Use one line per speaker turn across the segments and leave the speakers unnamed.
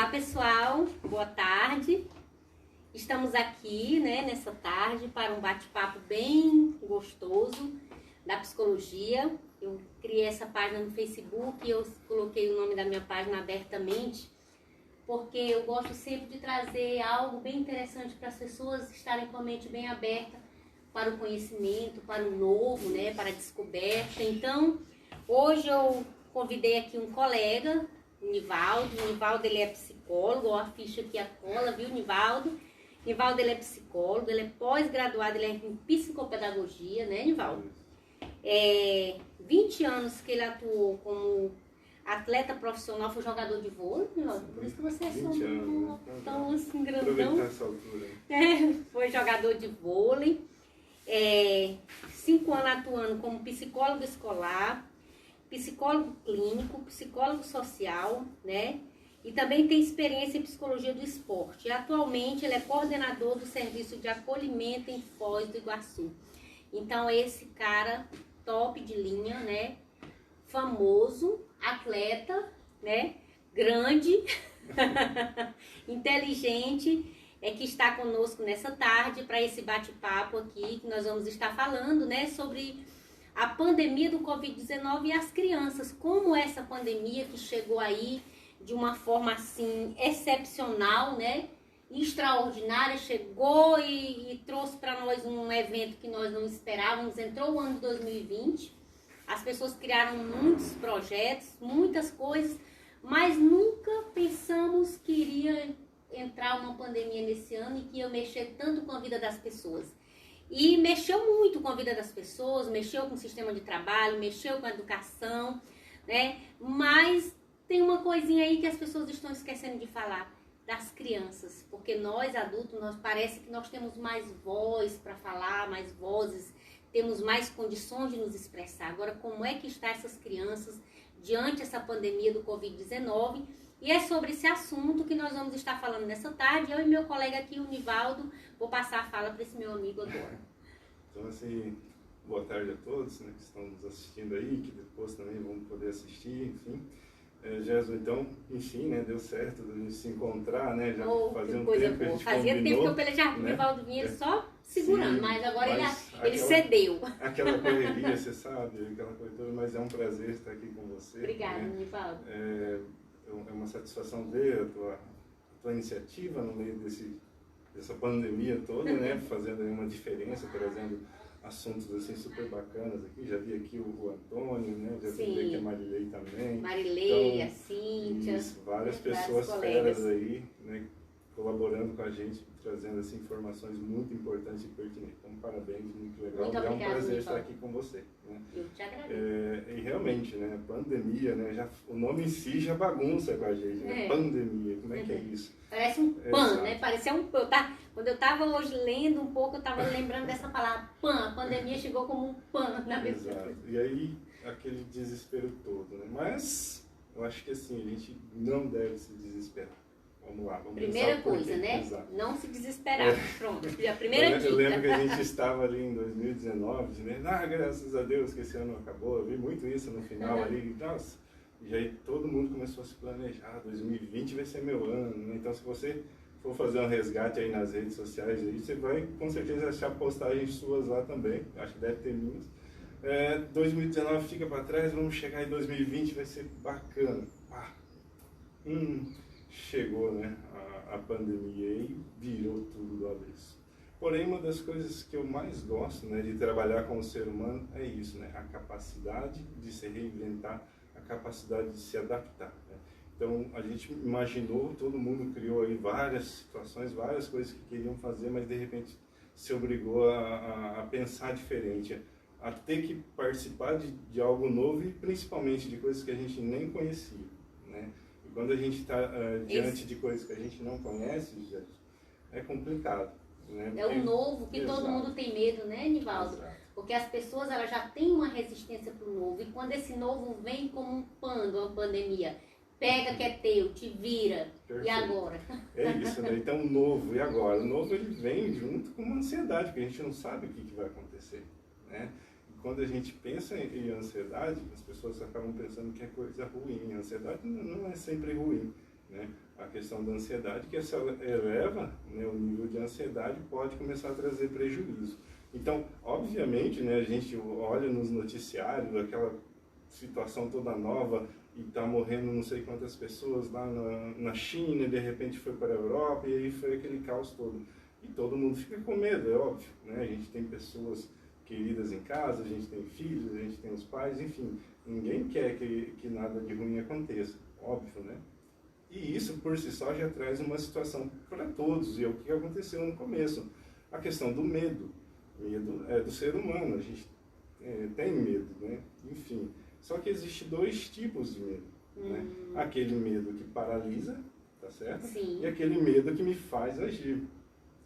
Olá pessoal, boa tarde. Estamos aqui, nessa tarde para um bate-papo bem gostoso da psicologia. Eu criei essa página no Facebook e eu coloquei o nome da minha página abertamente, porque eu gosto sempre de trazer algo bem interessante para as pessoas estarem com a mente bem aberta para o conhecimento, para o novo, para a descoberta. Então, hoje eu convidei aqui um colega, o Nivaldo. O Nivaldo, ele é psicólogo, ó, a ficha aqui, a cola, viu, Nivaldo? Nivaldo, ele é psicólogo, ele é pós-graduado, ele é em psicopedagogia, né, Nivaldo? 20 anos que ele atuou como atleta profissional, foi jogador de vôlei, Nivaldo? Por isso que você é tão assim, grandão.
Aproveitar essa altura.
Foi jogador de vôlei. 5 anos atuando como psicólogo escolar, psicólogo clínico, psicólogo social, né? E também tem experiência em psicologia do esporte. E atualmente ele é coordenador do serviço de acolhimento em Foz do Iguaçu. Então esse cara top de linha, né? Famoso, atleta, né? Grande, inteligente, que está conosco nessa tarde para esse bate-papo aqui, que nós vamos estar falando, né? Sobre a pandemia do Covid-19 e as crianças, como essa pandemia que chegou aí de uma forma assim excepcional, né, extraordinária, chegou e trouxe para nós um evento que nós não esperávamos. Entrou o ano de 2020, as pessoas criaram muitos projetos, muitas coisas, mas nunca pensamos que iria entrar uma pandemia nesse ano e que ia mexer tanto com a vida das pessoas. E mexeu muito com a vida das pessoas, mexeu com o sistema de trabalho, mexeu com a educação, né? Mas tem uma coisinha aí que as pessoas estão esquecendo de falar, das crianças. Porque nós, adultos, parece que nós temos mais voz para falar, mais vozes, temos mais condições de nos expressar. Agora, como é que estão essas crianças diante dessa pandemia do Covid-19? E é sobre esse assunto que nós vamos estar falando nessa tarde. Eu e meu colega aqui, o Nivaldo, vou passar a fala para esse meu amigo agora.
Então, assim, boa tarde a todos, né, que estão nos assistindo aí, que depois também vão poder assistir, enfim. Jesus, então, enfim, né, deu certo a gente se encontrar, né, já fazia um tempo que a gente
fazia
combinou,
tempo que eu pelejava com o Nivaldo, vinha ele só segurando, sim, mas agora ele cedeu.
Aquela correria, você sabe, aquela coisa toda, mas é um prazer estar aqui com você.
Obrigada,
né?
Nivaldo.
É uma satisfação ver a tua iniciativa no meio dessa pandemia toda, né? Fazendo aí uma diferença, trazendo assuntos assim super bacanas aqui. Já vi aqui o Antônio, né? Já vi aqui a Marilei também.
Marilei,
então,
a Cíntia.
Isso, várias pessoas feras aí, né? Colaborando com a gente, trazendo assim, informações muito importantes e pertinentes. Então, parabéns, muito legal.
Muito obrigada,
é um prazer estar aqui com você. Né?
Eu te agradeço.
E realmente, né, pandemia, né, o nome em si já bagunça com a gente, né? Pandemia, como é que é isso?
Parece um pan, né? Parecia um pan. Quando eu estava hoje lendo um pouco, eu estava lembrando dessa palavra, pan. A pandemia chegou como um pan na minha vida.
Exato. E aí, aquele desespero todo, né? Mas, eu acho que assim, a gente não deve se desesperar. Vamos lá, vamos
Primeira coisa, né?
Exato.
Não se desesperar. Pronto, a primeira dica.
Eu lembro que a gente estava ali em 2019, dizendo, graças a Deus que esse ano acabou. Eu vi muito isso no final ali, nossa. E aí todo mundo começou a se planejar, 2020 vai ser meu ano, né? Então se você for fazer um resgate aí nas redes sociais, aí, você vai com certeza achar postagens suas lá também, acho que deve ter minhas. 2019 fica para trás, vamos chegar em 2020, vai ser bacana. Chegou, né, a pandemia e virou tudo do avesso. Porém, uma das coisas que eu mais gosto, né, de trabalhar com o ser humano é isso, né, a capacidade de se reinventar, a capacidade de se adaptar. Né? Então, a gente imaginou, todo mundo criou aí várias situações, várias coisas que queriam fazer, mas de repente se obrigou a pensar diferente, a ter que participar de algo novo e principalmente de coisas que a gente nem conhecia, né? Quando a gente está diante de coisas que a gente não conhece, é complicado. Né?
É o novo que todo mundo tem medo, né, Nivaldo?
Exato.
Porque as pessoas elas já têm uma resistência para o novo. E quando esse novo vem como um pano, uma pandemia, pega que é teu, te vira. Perfeito. E agora?
É isso, né? Então o novo, e agora? O novo ele vem junto com uma ansiedade, porque a gente não sabe o que vai acontecer. Né? Quando a gente pensa em ansiedade, as pessoas acabam pensando que é coisa ruim. A ansiedade não é sempre ruim, né? questão da ansiedade, que essa eleva, né, o nível de ansiedade pode começar a trazer prejuízo. Então, obviamente, né, a gente olha nos noticiários aquela situação toda nova e está morrendo não sei quantas pessoas lá na China, e de repente foi para a Europa, e aí foi aquele caos todo. E todo mundo fica com medo, é óbvio, né? A gente tem pessoas queridas em casa, a gente tem filhos, a gente tem os pais, enfim, ninguém quer que nada de ruim aconteça, óbvio, né? E isso por si só já traz uma situação para todos, e é o que aconteceu no começo, a questão do medo. Medo é do ser humano, a gente tem medo, né? Enfim, só que existe dois tipos de medo, né? Aquele medo que paralisa, tá certo?
Sim.
E aquele medo que me faz agir,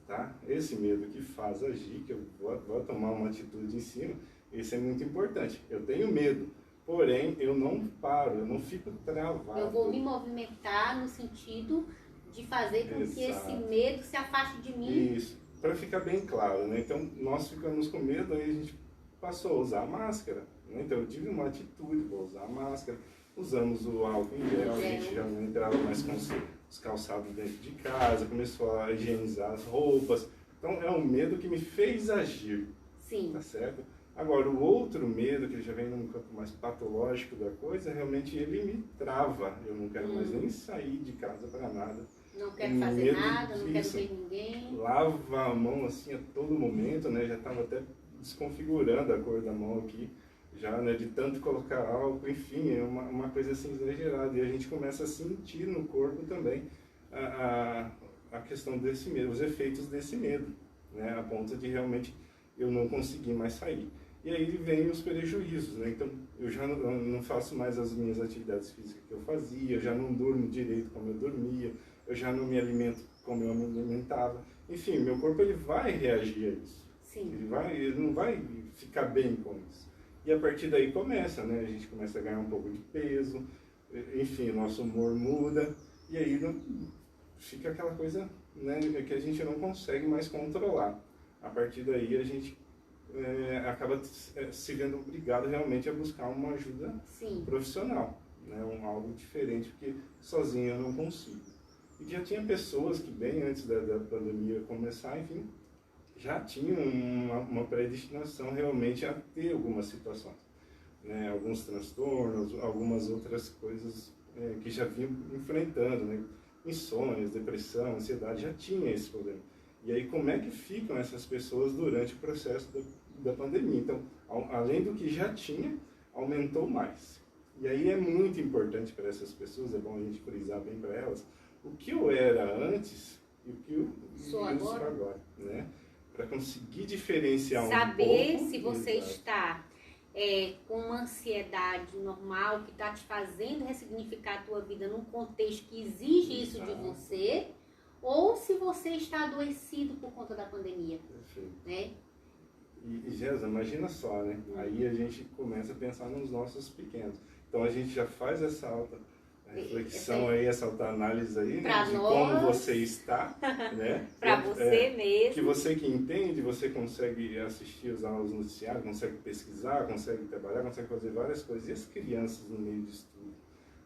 tá? Esse medo que faz agir, que eu vou tomar uma atitude em cima, esse é muito importante. Eu tenho medo, porém eu não paro, eu não fico travado.
Eu vou me movimentar no sentido de fazer com que esse medo se afaste de mim.
Isso, para ficar bem claro, né? Então nós ficamos com medo, aí a gente passou a usar máscara, né? Então eu tive uma atitude, vou usar a máscara, usamos o álcool em gel, a gente já não entrava mais com os calçados dentro de casa, começou a higienizar as roupas. Então é um medo que me fez agir.
Sim.
Tá certo? Agora, o outro medo, que já vem num campo mais patológico da coisa, realmente ele me trava. Eu não quero mais nem sair de casa para nada.
Não quero fazer nada, não quero ver ninguém.
Lava a mão assim a todo momento, né? Já estava até desconfigurando a cor da mão aqui, já, né? De tanto colocar álcool, enfim, é uma coisa assim exagerada. E a gente começa a sentir no corpo também a questão desse medo, os efeitos desse medo, né? A ponto de realmente eu não conseguir mais sair. E aí vem os prejuízos, né? Então eu já não faço mais as minhas atividades físicas que eu fazia, eu já não durmo direito como eu dormia, eu já não me alimento como eu me alimentava. Enfim, meu corpo ele vai reagir a isso.
Sim.
Ele não vai ficar bem com isso. E a partir daí começa, né? A gente começa a ganhar um pouco de peso, enfim, nosso humor muda, e aí fica aquela coisa, né, que a gente não consegue mais controlar. A partir daí a gente acaba se vendo obrigado realmente a buscar uma ajuda profissional, né? Algo diferente, porque sozinho eu não consigo. E já tinha pessoas que bem antes da pandemia começar, enfim, já tinham uma predestinação realmente a ter algumas situações, né? Alguns transtornos, algumas outras coisas que já vinham enfrentando, né? Insônias, depressão, ansiedade, já tinha esse problema. E aí, como é que ficam essas pessoas durante o processo da pandemia? Então, além do que já tinha, aumentou mais. E aí é muito importante para essas pessoas, é bom a gente frisar bem para elas, o que eu era antes e o que eu sou agora, né? Para conseguir diferenciar
saber se você está com uma ansiedade normal que está te fazendo ressignificar a tua vida num contexto que exige isso de você, ou se você está adoecido por conta da pandemia.
Perfeito.
Né?
E Jéssica, imagina só, né? Aí a gente começa a pensar nos nossos pequenos. Então a gente já faz essa alta reflexão aí, essa autoanálise aí, né, de como você está, né?
Para você mesmo.
Que você que entende, você consegue assistir os aulas noticiários, consegue pesquisar, consegue trabalhar, consegue fazer várias coisas. E as crianças no meio de estudo,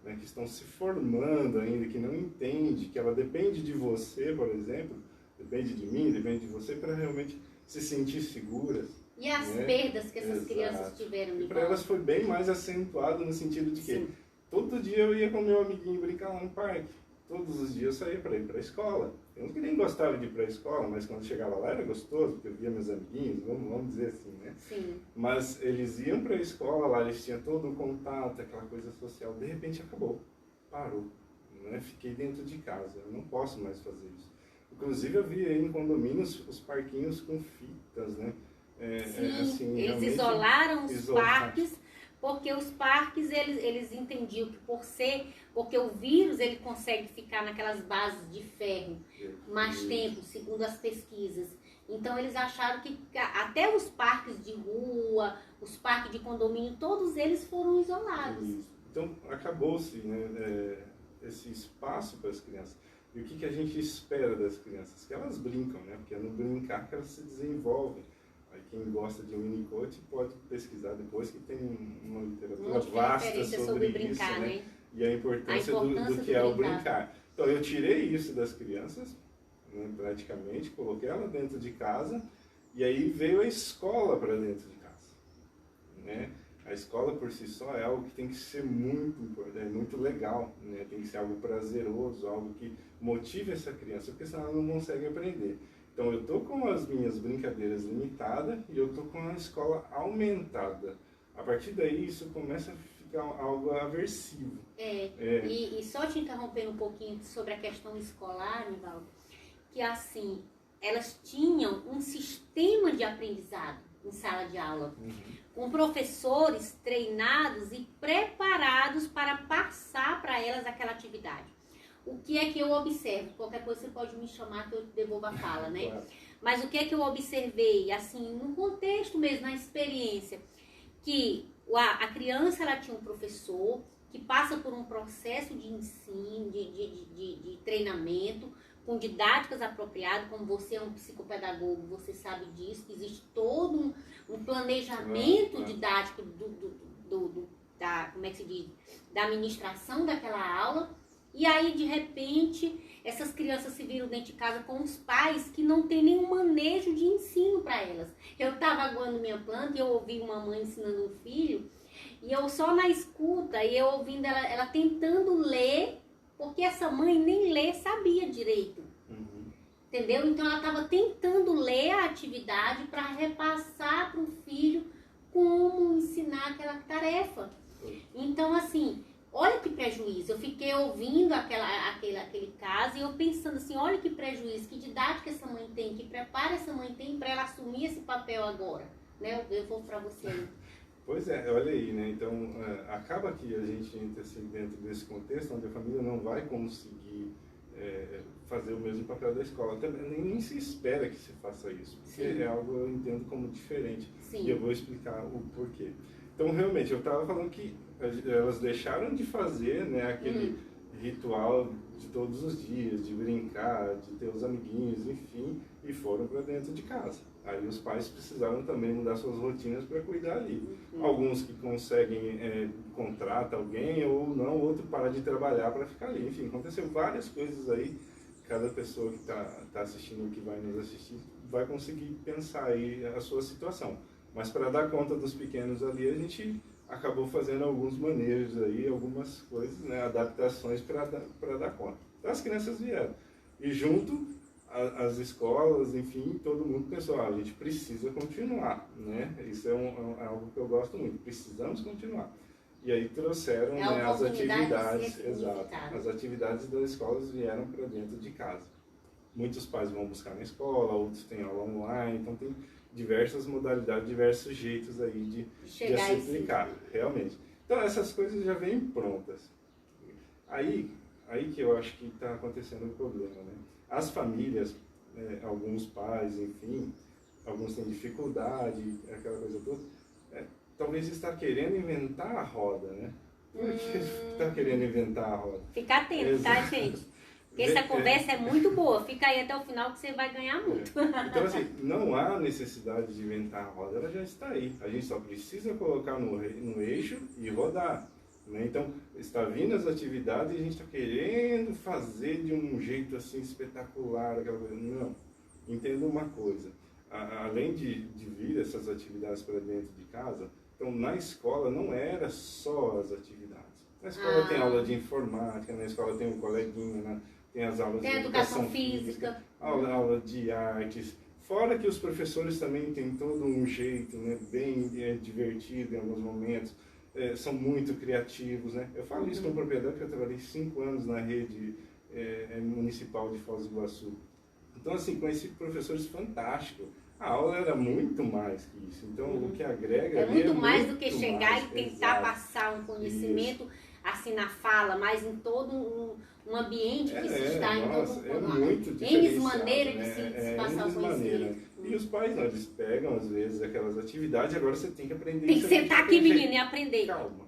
né, que estão se formando ainda, que não entende, que ela depende de você, por exemplo, depende de mim, depende de você, para realmente se sentir seguras.
E as perdas que essas crianças tiveram?
E para elas foi bem mais acentuado no sentido de que todo dia eu ia com meu amiguinho brincar lá no parque. Todos os dias eu saía para ir para a escola. Eu nem gostava de ir para a escola, mas quando chegava lá era gostoso, porque eu via meus amiguinhos, vamos dizer assim, né?
Sim.
Mas eles iam para a escola, lá eles tinham todo o contato, aquela coisa social. De repente acabou, parou. Né? Fiquei dentro de casa, eu não posso mais fazer isso. Inclusive eu vi aí em condomínios os parquinhos com fitas, né?
Sim, eles isolaram os parques, porque os parques eles entendiam que porque o vírus ele consegue ficar naquelas bases de ferro mais tempo, segundo as pesquisas. Então eles acharam que até os parques de rua, os parques de condomínio, todos eles foram isolados.
Isso. Então acabou-se, né, esse espaço para as crianças. E o que a gente espera das crianças? Que elas brincam, né? Porque é no brincar que elas se desenvolvem. Aí quem gosta de Winnicott pode pesquisar depois, que tem uma literatura vasta sobre
brincar,
isso,
né?
E a importância do que é o brincar. Então eu tirei isso das crianças, né, praticamente, coloquei ela dentro de casa, e aí veio a escola para dentro de casa, né? A escola por si só é algo que tem que ser muito importante, muito legal, né? Tem que ser algo prazeroso, algo que motive essa criança, porque senão ela não consegue aprender. Então eu estou com as minhas brincadeiras limitadas e eu estou com a escola aumentada. A partir daí isso começa a ficar algo aversivo.
E só te interrompendo um pouquinho sobre a questão escolar, Nivaldo, que assim, elas tinham um sistema de aprendizado em sala de aula, com professores treinados e preparados para passar para elas aquela atividade. O que é que eu observo? Qualquer coisa você pode me chamar que eu devolvo a fala, né? Claro. Mas o que é que eu observei, assim, no contexto mesmo, na experiência, que a criança, ela tinha um professor que passa por um processo de ensino, de treinamento, com didáticas apropriadas. Como você é um psicopedagogo, você sabe disso, que existe todo um planejamento didático como é que se diz? Da administração daquela aula. E aí, de repente, essas crianças se viram dentro de casa com os pais que não tem nenhum manejo de ensino para elas. Eu estava aguando minha planta e eu ouvi uma mãe ensinando um filho, e eu só na escuta, e eu ouvindo ela tentando ler, porque essa mãe nem ler sabia direito. Entendeu? Então ela estava tentando ler a atividade para repassar para o filho como ensinar aquela tarefa. Então, assim, olha que prejuízo. Eu fiquei ouvindo aquele caso e eu pensando assim, olha que prejuízo, que didática essa mãe tem, que preparo essa mãe tem para ela assumir esse papel agora. Né? Eu vou para você aí.
Pois é, olha aí, né? Então, acaba que a gente entra assim, dentro desse contexto onde a família não vai conseguir fazer o mesmo papel da escola. Também nem se espera que se faça isso, porque é algo eu entendo como diferente. Sim. E eu vou explicar o porquê. Então, realmente, eu estava falando que elas deixaram de fazer, né, aquele ritual de todos os dias, de brincar, de ter os amiguinhos, enfim, e foram para dentro de casa. Aí os pais precisaram também mudar suas rotinas para cuidar ali. Alguns que conseguem contrata alguém ou não, outro para de trabalhar para ficar ali. Enfim, aconteceu várias coisas aí. Cada pessoa que está assistindo, que vai nos assistir, vai conseguir pensar aí a sua situação. Mas para dar conta dos pequenos ali, a gente acabou fazendo alguns manejos aí, algumas coisas, né, adaptações para dar conta. Então as crianças vieram. E junto as escolas, enfim, todo mundo pensou, a gente precisa continuar, né? Isso é algo que eu gosto muito, precisamos continuar. E aí trouxeram, né, as atividades, exato, as atividades das escolas vieram para dentro de casa. Muitos pais vão buscar na escola, outros têm aula online, então tem diversas modalidades, diversos jeitos aí de se aplicar, realmente. Então essas coisas já vêm prontas. Aí que eu acho que está acontecendo o problema, né? As famílias, alguns pais, enfim, alguns têm dificuldade, aquela coisa toda, talvez está querendo inventar a roda, né? Por que está querendo inventar a roda?
Fica atento, exato, tá, gente? Porque essa conversa é muito boa, fica aí até o final que você vai ganhar muito.
Então, assim, não há necessidade de inventar a roda, ela já está aí. A gente só precisa colocar no eixo e rodar. Né? Então, está vindo as atividades e a gente está querendo fazer de um jeito assim espetacular, aquela coisa. Não, entenda uma coisa, além de vir essas atividades para dentro de casa, então na escola não era só as atividades. Na escola tem aula de informática, na escola tem um coleguinha, tem as aulas de educação física, aula de artes. Fora que os professores também têm todo um jeito, né, bem divertido em alguns momentos. São muito criativos, né? Eu falo isso com propriedade porque eu trabalhei 5 anos na rede municipal de Foz do Iguaçu. Então, assim, conheci professores fantásticos. A aula era muito mais que isso. Então, o que agrega
é muito mais do que chegar e tentar passar um conhecimento assim na fala, mas em todo um ambiente que se está em todo
muito diferente.
N maneiras de se passar o conhecimento.
E os pais, não, eles pegam, às vezes, aquelas atividades e agora você tem que aprender.
Tem que sentar aqui, menino, e aprender.
Calma.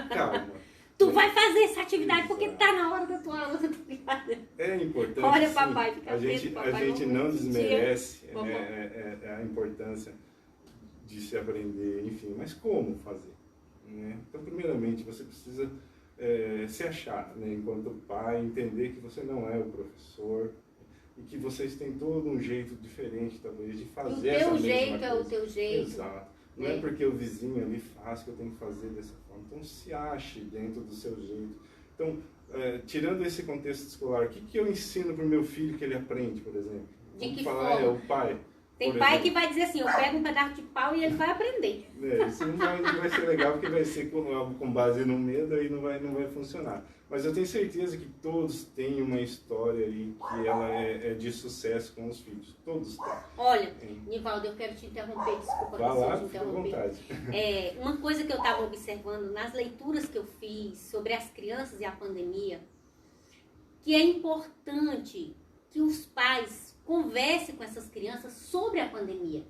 Calma.
Tu vai fazer essa atividade porque tá na hora da tua aula.
É importante.
Olha, papai, fica
a gente não desmerece a importância de se aprender, enfim, mas como fazer? Né? Então, primeiramente, você precisa se achar, né, enquanto pai, entender que você não é o professor e que vocês têm todo um jeito diferente, talvez, de fazer essa mesma coisa. O teu jeito
é o teu jeito.
Exato. Não é porque o vizinho ali faz que eu tenho que fazer dessa forma. Então, se ache dentro do seu jeito. Então, tirando esse contexto escolar, o que eu ensino para o meu filho que ele aprende, por exemplo?
De que
falar,
forma?
o pai.
Tem pai que vai dizer assim, eu pego um pedaço de pau e ele vai aprender.
Isso não vai ser legal, porque vai ser com base no medo e não vai funcionar. Mas eu tenho certeza que todos têm uma história aí que ela é de sucesso com os filhos. Todos têm.
Olha, Nivaldo, eu quero te interromper, desculpa
te interromper.
Uma coisa que eu estava observando nas leituras que eu fiz sobre as crianças e a pandemia, que é importante que os pais conversem com essas crianças sobre a pandemia.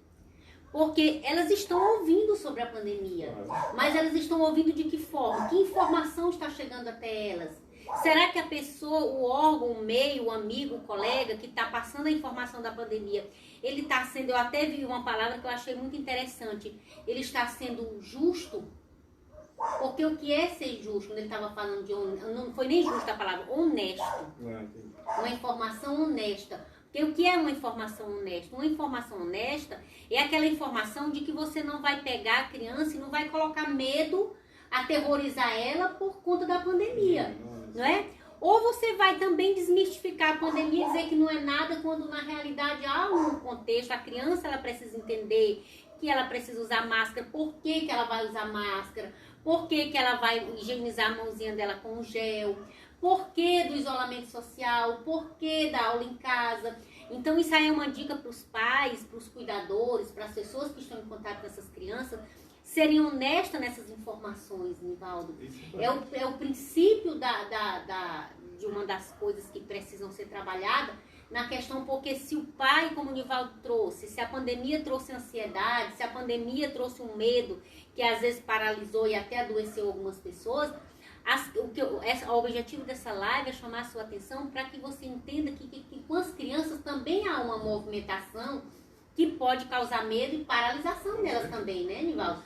Porque elas estão ouvindo sobre a pandemia, mas elas estão ouvindo de que forma? Que informação está chegando até elas? Será que a pessoa, o órgão, o meio, o amigo, o colega que está passando a informação da pandemia, ele está sendo, eu até vi uma palavra que eu achei muito interessante, ele está sendo justo? Porque o que é ser justo, quando ele estava falando de, não foi nem justo a palavra, honesto. Uma informação honesta. Porque o que é uma informação honesta? Uma informação honesta é aquela informação de que você não vai pegar a criança e não vai colocar medo, aterrorizar ela por conta da pandemia, não é? Ou você vai também desmistificar a pandemia e dizer que não é nada, quando na realidade há um contexto, a criança ela precisa entender que ela precisa usar máscara, por que ela vai usar máscara, por que ela vai higienizar a mãozinha dela com gel, por que do isolamento social, por que da aula em casa. Então isso aí é uma dica para os pais, para os cuidadores, para as pessoas que estão em contato com essas crianças, serem honestas nessas informações, Nivaldo. É o princípio de uma das coisas que precisam ser trabalhadas na questão, porque se o pai, como o Nivaldo trouxe, se a pandemia trouxe ansiedade, se a pandemia trouxe um medo que às vezes paralisou e até adoeceu algumas pessoas, o objetivo dessa live é chamar a sua atenção para que você entenda que com as crianças também há uma movimentação que pode causar medo e paralisação delas também, né, Nivaldo?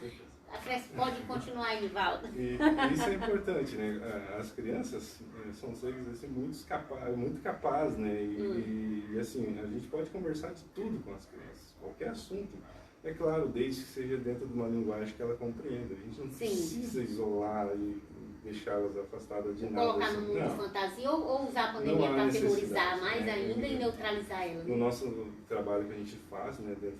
A Cresce pode continuar aí, Nivaldo.
E isso é importante, né? As crianças são seres assim, muito capazes, né? E assim, a gente pode conversar de tudo com as crianças, qualquer assunto. É claro, desde que seja dentro de uma linguagem que ela compreenda. A gente não precisa isolar e deixá-las afastadas de nada.
Colocar no mundo de fantasia ou usar a pandemia para aterrorizar mais ainda e neutralizar ela.
No nosso trabalho que a gente faz, né, dentro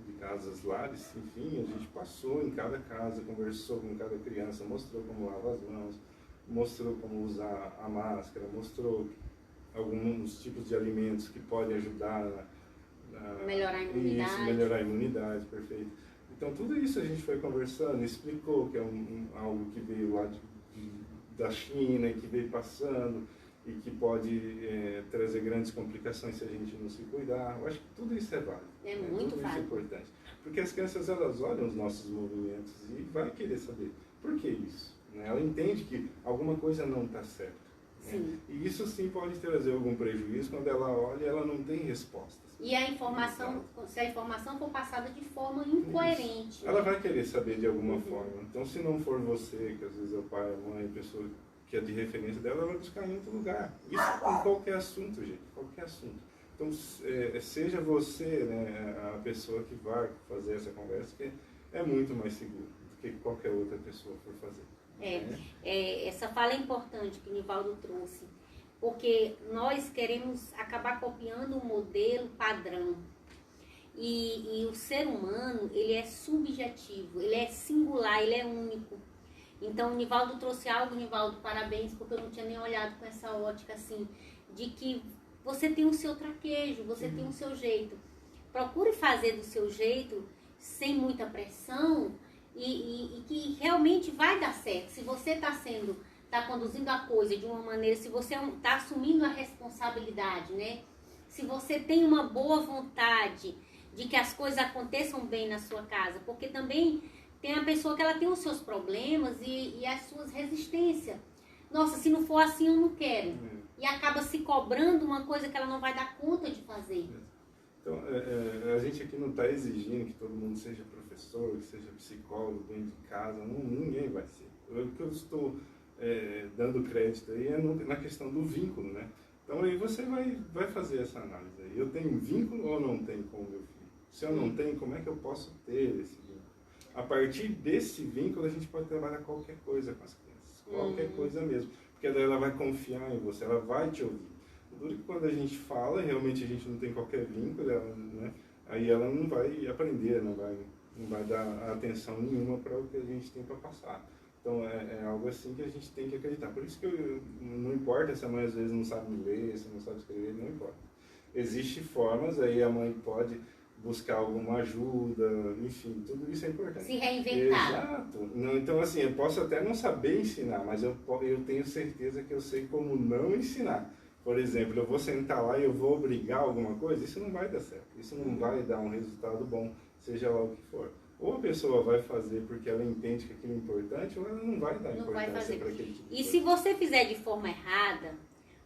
de casas lares, enfim, a gente passou em cada casa, conversou com cada criança, mostrou como lavar as mãos, mostrou como usar a máscara, mostrou alguns tipos de alimentos que podem ajudar a
melhorar a imunidade.
Isso, melhorar a imunidade, perfeito. Então tudo isso a gente foi conversando, explicou que é algo que veio lá da China e que veio passando e que pode trazer grandes complicações se a gente não se cuidar. Eu acho que tudo isso é válido.
É muito válido.
Isso é importante. Porque as crianças, elas olham os nossos movimentos e vai querer saber por que isso. Né? Ela entende que alguma coisa não está certa. Né? E isso sim pode trazer algum prejuízo quando ela olha e ela não tem respostas.
E a informação, se a informação for passada de forma incoerente.
Isso. Ela vai querer saber de alguma forma. Então, se não for você, que às vezes é o pai, a mãe, a pessoa que é de referência dela, ela vai buscar em outro lugar. Isso com qualquer assunto, gente. Qualquer assunto. Então, seja você, né, a pessoa que vai fazer essa conversa, que é muito mais seguro do que qualquer outra pessoa for fazer.
Essa fala é importante que o Nivaldo trouxe, porque nós queremos acabar copiando um modelo padrão. E o ser humano, ele é subjetivo, ele é singular, ele é único. Então, o Nivaldo trouxe algo, Nivaldo, parabéns, porque eu não tinha nem olhado com essa ótica, assim, de que você tem o seu traquejo, você tem o seu jeito. Procure fazer do seu jeito, sem muita pressão, e que realmente vai dar certo. Se você está conduzindo a coisa de uma maneira, se você está assumindo a responsabilidade, né? Se você tem uma boa vontade de que as coisas aconteçam bem na sua casa, porque também tem a pessoa que ela tem os seus problemas e as suas resistências. Nossa, se não for assim eu não quero. E acaba se cobrando uma coisa que ela não vai dar conta de fazer.
Então, a gente aqui não está exigindo que todo mundo seja professor, que seja psicólogo dentro de casa, ninguém vai ser. O que eu estou dando crédito aí na questão do vínculo, né? Então aí você vai fazer essa análise aí. Eu tenho vínculo ou não tenho com o meu filho? Se eu não tenho, como é que eu posso ter esse vínculo? A partir desse vínculo a gente pode trabalhar qualquer coisa com as crianças, qualquer coisa mesmo. Porque daí ela vai confiar em você, ela vai te ouvir. Duro que quando a gente fala, realmente a gente não tem qualquer vínculo, né? Aí ela não vai aprender, não vai dar atenção nenhuma para o que a gente tem para passar. Então é algo assim que a gente tem que acreditar. Por isso que não importa se a mãe às vezes não sabe ler, se não sabe escrever, não importa. Existem formas, aí a mãe pode buscar alguma ajuda, enfim, tudo isso é importante.
Se reinventar.
Exato. Não, então, assim, eu posso até não saber ensinar, mas eu tenho certeza que eu sei como não ensinar. Por exemplo, eu vou sentar lá e eu vou obrigar alguma coisa, isso não vai dar certo. Isso não vai dar um resultado bom, seja lá o que for. Ou a pessoa vai fazer porque ela entende que aquilo é importante, ou ela não vai dar importância para aquele tipo de coisa.
E se você fizer de forma errada,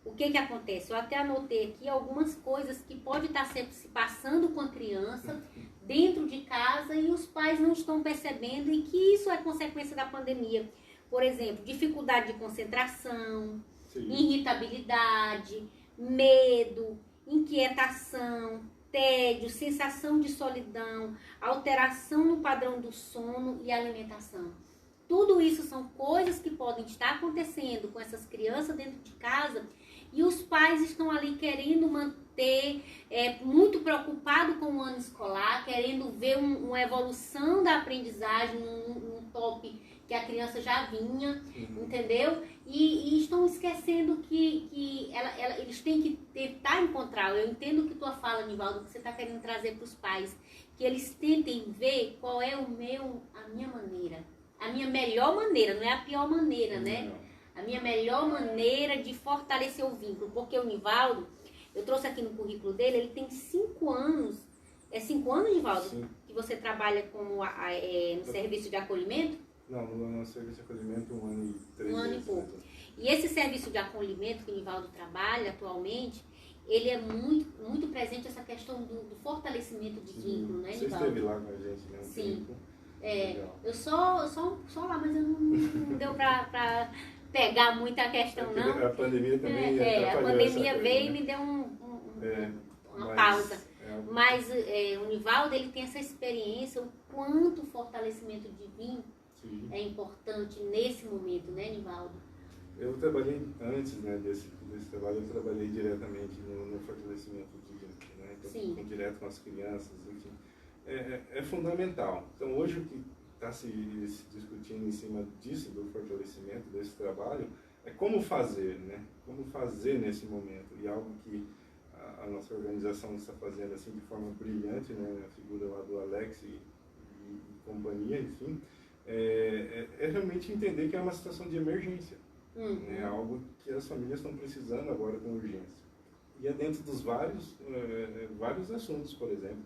o que acontece? Eu até anotei aqui algumas coisas que pode estar se passando com a criança dentro de casa e os pais não estão percebendo e que isso é consequência da pandemia. Por exemplo, dificuldade de concentração,
Sim.
Irritabilidade, medo, inquietação, tédio, sensação de solidão, alteração no padrão do sono e alimentação. Tudo isso são coisas que podem estar acontecendo com essas crianças dentro de casa e os pais estão ali querendo manter, muito preocupado com o ano escolar, querendo ver uma evolução da aprendizagem num top que a criança já vinha, entendeu? E estão esquecendo que eles têm que tentar encontrar. Eu entendo que tua fala, Nivaldo, que você está querendo trazer para os pais, que eles tentem ver qual é a minha maneira. A minha melhor maneira, não é a pior maneira, né? A minha melhor maneira de fortalecer o vínculo. Porque o Nivaldo, eu trouxe aqui no currículo dele, ele tem 5 anos. É 5 anos, Nivaldo?
Sim.
Que você trabalha como no serviço de acolhimento?
Não, no serviço de acolhimento 1 ano e 3 meses.
1 ano e pouco. E esse serviço de acolhimento que o Nivaldo trabalha atualmente, ele é muito, muito presente essa questão do fortalecimento de vínculo, né, Nivaldo?
Você esteve lá com a gente, né?
Sim. Eu só lá, mas eu não deu pra pegar muito a questão, não.
A pandemia também
a pandemia veio e me deu uma pausa. Mas o Nivaldo, ele tem essa experiência, o quanto o fortalecimento de vínculo é importante nesse momento, né, Nivaldo?
Eu trabalhei antes, né, desse trabalho, eu trabalhei diretamente no fortalecimento de vínculo, né? Então, direto com as crianças, enfim. É fundamental. Então, hoje o que está se discutindo em cima disso, do fortalecimento, desse trabalho, é como fazer, né? Como fazer nesse momento. E algo que a nossa organização está fazendo assim de forma brilhante, né? A figura lá do Alex e companhia, enfim, é realmente entender que é uma situação de emergência. É algo que as famílias estão precisando agora com urgência. E é dentro dos vários assuntos, por exemplo,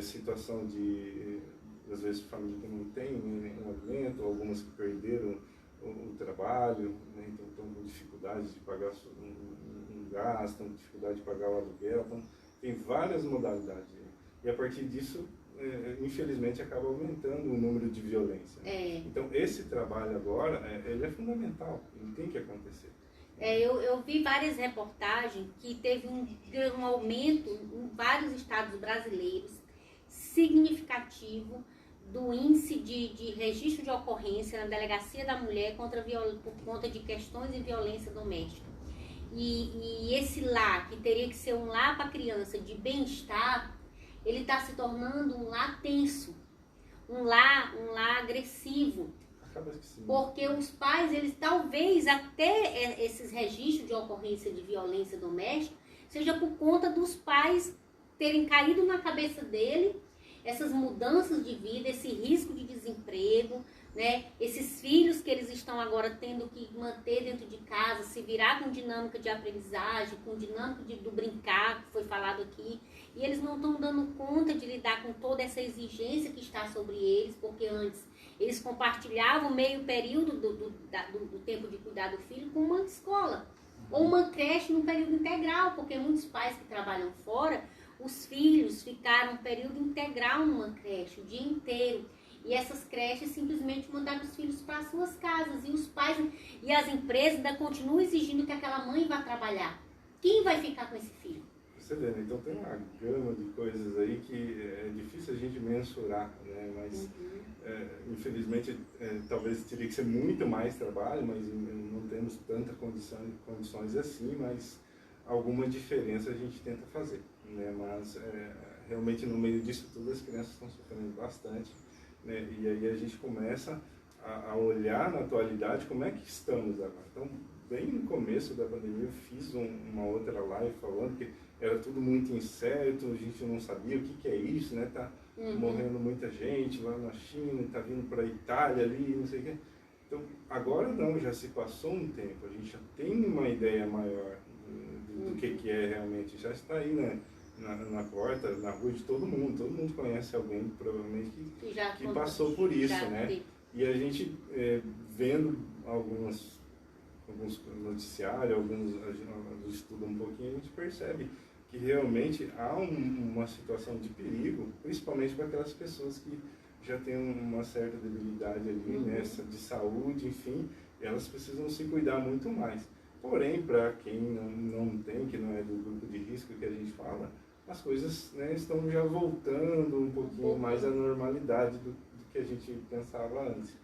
situação de, às vezes, família que não tem um alimento, algumas que perderam o trabalho, né? Então estão com dificuldade de pagar um gasto, estão com dificuldade de pagar o aluguel, então tem várias modalidades. E a partir disso, infelizmente, acaba aumentando o número de violência. Então esse trabalho agora, ele é fundamental, ele tem que acontecer.
Eu vi várias reportagens que teve um aumento em vários estados brasileiros significativo do índice de registro de ocorrência na Delegacia da Mulher por conta de questões de violência doméstica. E esse lar, que teria que ser um lar para criança de bem-estar, ele está se tornando um lar tenso, um lar agressivo. Porque os pais, eles talvez até esses registros de ocorrência de violência doméstica, seja por conta dos pais terem caído na cabeça dele essas mudanças de vida, esse risco de desemprego, né? Esses filhos que eles estão agora tendo que manter dentro de casa, se virar com dinâmica de aprendizagem, com dinâmica do brincar, que foi falado aqui, e eles não estão dando conta de lidar com toda essa exigência que está sobre eles, porque antes eles compartilhavam meio período do tempo de cuidar do filho com uma escola, ou uma creche no período integral, porque muitos pais que trabalham fora, os filhos ficaram um período integral numa creche, o dia inteiro. E essas creches simplesmente mandaram os filhos para as suas casas. E os pais e as empresas ainda continuam exigindo que aquela mãe vá trabalhar. Quem vai ficar com esse filho?
Você vê, né? Então tem uma gama de coisas aí que é difícil a gente mensurar, né? Mas infelizmente talvez teria que ser muito mais trabalho, mas não temos tanta condições assim, mas alguma diferença a gente tenta fazer, né? Mas realmente no meio disso tudo as crianças estão sofrendo bastante, né? E aí a gente começa a olhar na atualidade como é que estamos agora. Então, bem no começo da pandemia eu fiz uma outra live falando que era tudo muito incerto, a gente não sabia o que é isso, né? Tá morrendo muita gente lá na China, tá vindo para a Itália ali, não sei o quê. Então, agora não, já se passou um tempo, a gente já tem uma ideia maior do que é realmente, já está aí, né? Na porta, na rua de todo mundo conhece alguém provavelmente que passou por isso, né? E a gente vendo alguns noticiários, alguns estudam um pouquinho, a gente percebe que realmente há uma situação de perigo, principalmente para aquelas pessoas que já têm uma certa debilidade ali, né, de saúde, enfim, elas precisam se cuidar muito mais. Porém, para quem não tem, que não é do grupo de risco que a gente fala, as coisas, né, estão já voltando um pouquinho mais à normalidade do que a gente pensava antes.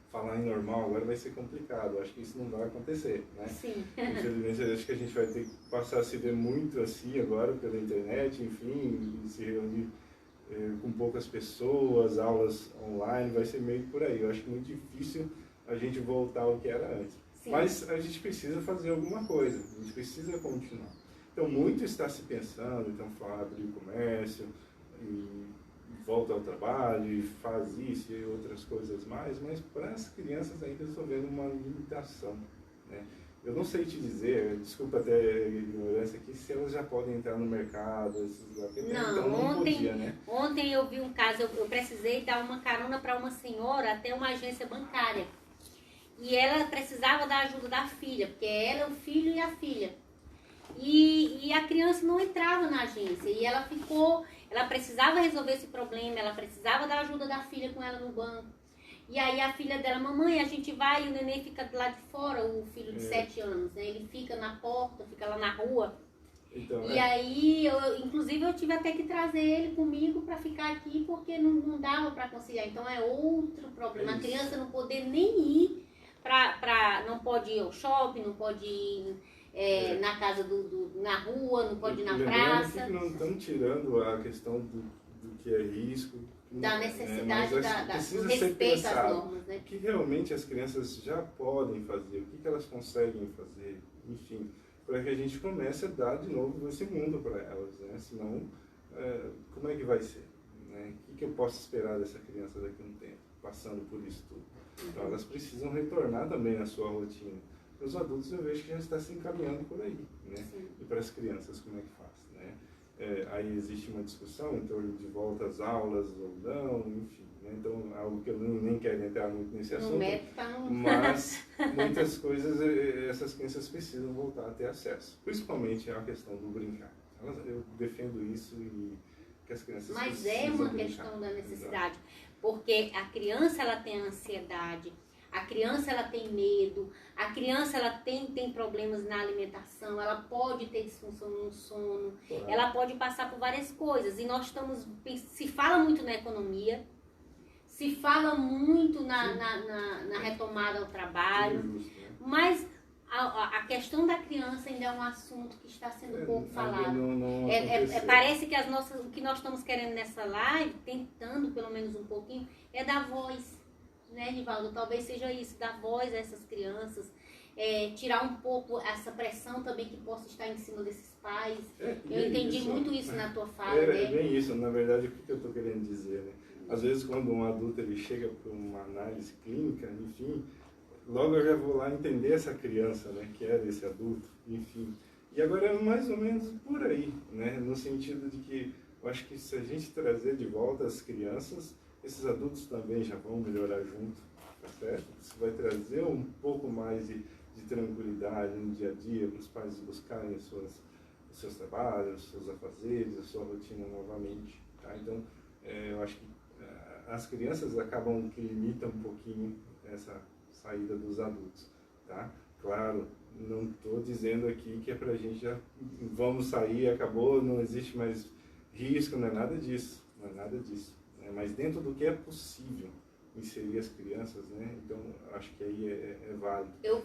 Falar em normal agora vai ser complicado, acho que isso não vai acontecer, né?
Sim.
Infelizmente, acho que a gente vai ter que passar a se ver muito assim agora pela internet, enfim, se reunir com poucas pessoas, aulas online, vai ser meio por aí. Eu acho muito difícil a gente voltar ao que era antes. Sim. Mas a gente precisa fazer alguma coisa, a gente precisa continuar. Então, muito está se pensando, então, abrir o comércio, e volta ao trabalho e faz isso e outras coisas mais, mas para as crianças ainda eu estou vendo uma limitação, né? Eu não sei te dizer, desculpa até a ignorância aqui, se elas já podem entrar no mercado, então não podia, né?
Ontem eu vi um caso, eu precisei dar uma carona para uma senhora até uma agência bancária, e ela precisava da ajuda da filha, porque ela, o filho e a filha, e a criança não entrava na agência, e ela precisava resolver esse problema, ela precisava da ajuda da filha com ela no banco. E aí a filha dela, mamãe, a gente vai, e o neném fica do lado de fora, o filho de 7 anos, né? Ele fica na porta, fica lá na rua. Então, e aí, inclusive, eu tive até que trazer ele comigo para ficar aqui, porque não dava para conciliar. Então é outro problema. A criança não poder nem ir não pode ir ao shopping, não pode ir na casa na rua, não pode ir na praça.
Que não estamos tirando a questão do que é risco,
da necessidade do respeito às normas, né?
O que realmente as crianças já podem fazer, o que elas conseguem fazer, enfim, para que a gente comece a dar de novo esse mundo para elas, né? Senão, como é que vai ser? Né? O que eu posso esperar dessa criança daqui a um tempo, passando por isso tudo? Então elas precisam retornar também à sua rotina. Para os adultos eu vejo que já está se encaminhando por aí, né? E para as crianças como é que faz, né? Aí existe uma discussão em torno de volta às aulas ou não, enfim, né? Então algo que eu nem quero entrar muito nesse assunto, mas muitas coisas essas crianças precisam voltar a ter acesso, principalmente a questão do brincar. Eu defendo isso e que as crianças
mas é uma questão da necessidade, porque a criança ela tem ansiedade, a criança ela tem medo, a criança ela tem problemas na alimentação, ela pode ter disfunção no sono, ela pode passar por várias coisas. E nós se fala muito na economia, se fala muito na retomada ao trabalho, mas a questão da criança ainda é um assunto que está sendo pouco falado. Parece que o que nós estamos querendo nessa live, tentando pelo menos um pouquinho, é dar voz. Né, Nivaldo? Talvez seja isso, dar voz a essas crianças, tirar um pouco essa pressão também que possa estar em cima desses pais. Eu entendi muito isso na tua fala.
É bem isso, na verdade, o que eu estou querendo dizer, né? Às vezes, quando um adulto ele chega para uma análise clínica, enfim, logo eu já vou lá entender essa criança, né, que era esse adulto, enfim. E agora é mais ou menos por aí, né, no sentido de que eu acho que se a gente trazer de volta as crianças, esses adultos também já vão melhorar junto, tá certo? Isso vai trazer um pouco mais de tranquilidade no dia a dia, para os pais buscarem os seus trabalhos, os seus afazeres, a sua rotina novamente, tá? Então, eu acho que as crianças acabam que limitam um pouquinho essa saída dos adultos, tá? Claro, não estou dizendo aqui que é pra gente já vamos sair, acabou, não existe mais risco, não é nada disso, não é nada disso, né? Mas dentro do que é possível inserir as crianças, né? Então acho que aí é válido.
Eu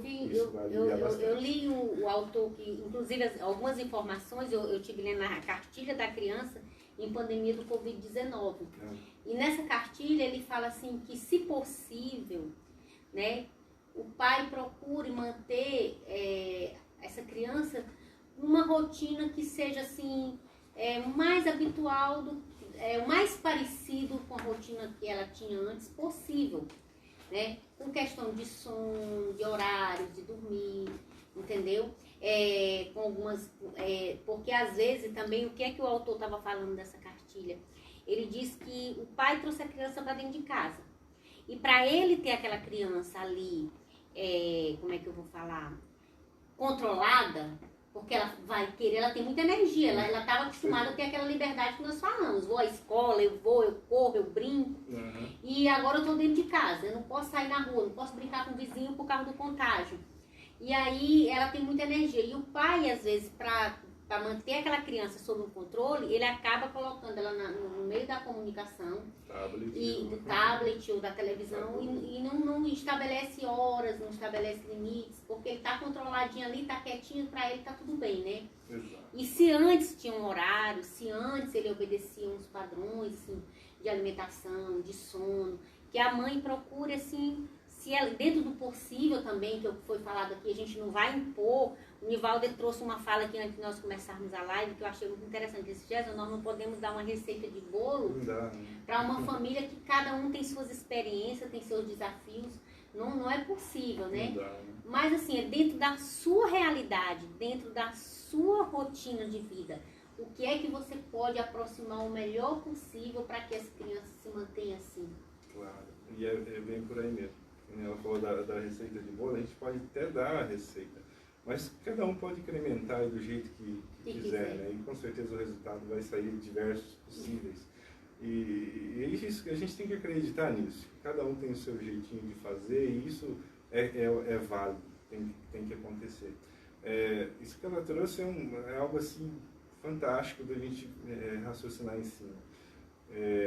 li o autor que, inclusive algumas informações eu tive lendo na cartilha da criança em pandemia do Covid-19. E nessa cartilha ele fala assim que, se possível, né, o pai procure manter essa criança numa rotina que seja assim, mais habitual, o mais parecido com a rotina que ela tinha antes possível, né? Com questão de sono, de horário, de dormir, entendeu? Com algumas, porque às vezes também, o que é que o autor estava falando dessa cartilha? Ele diz que o pai trouxe a criança para dentro de casa. E para ele ter aquela criança ali, como é que eu vou falar? Controlada, porque ela vai querer, ela tem muita energia, ela estava acostumada a ter aquela liberdade que nós falamos. Vou à escola, eu corro, eu brinco. E agora eu estou dentro de casa, eu não posso sair na rua, não posso brincar com o vizinho por causa do contágio. E aí ela tem muita energia. E o pai, às vezes, para manter aquela criança sob o controle, ele acaba colocando ela no meio da comunicação, do tablet ou da televisão, e não estabelece horas, não estabelece limites, porque ele está controladinho ali, está quietinho, para ele está tudo bem, né?
Exato.
E se antes tinha um horário, se antes ele obedecia uns padrões assim, de alimentação, de sono, que a mãe procure assim, se ela, dentro do possível também, que foi falado aqui, a gente não vai impor. O Nivaldo trouxe uma fala aqui antes de nós começarmos a live, que eu achei muito interessante. Ele disse: Jesus, nós não podemos dar uma receita de bolo para uma família que cada um tem suas experiências, tem seus desafios. Não é possível, né? Mas assim, é dentro da sua realidade, dentro da sua rotina de vida. O que é que você pode aproximar o melhor possível para que as crianças se mantenham assim?
Claro, e é bem por aí mesmo. Ela falou da receita de bolo, a gente pode até dar a receita, mas cada um pode incrementar do jeito que quiser, né? E com certeza o resultado vai sair diversos possíveis. E isso, a gente tem que acreditar nisso. Cada um tem o seu jeitinho de fazer e isso é válido, tem que acontecer. Isso que ela trouxe é algo assim fantástico da gente raciocinar em cima.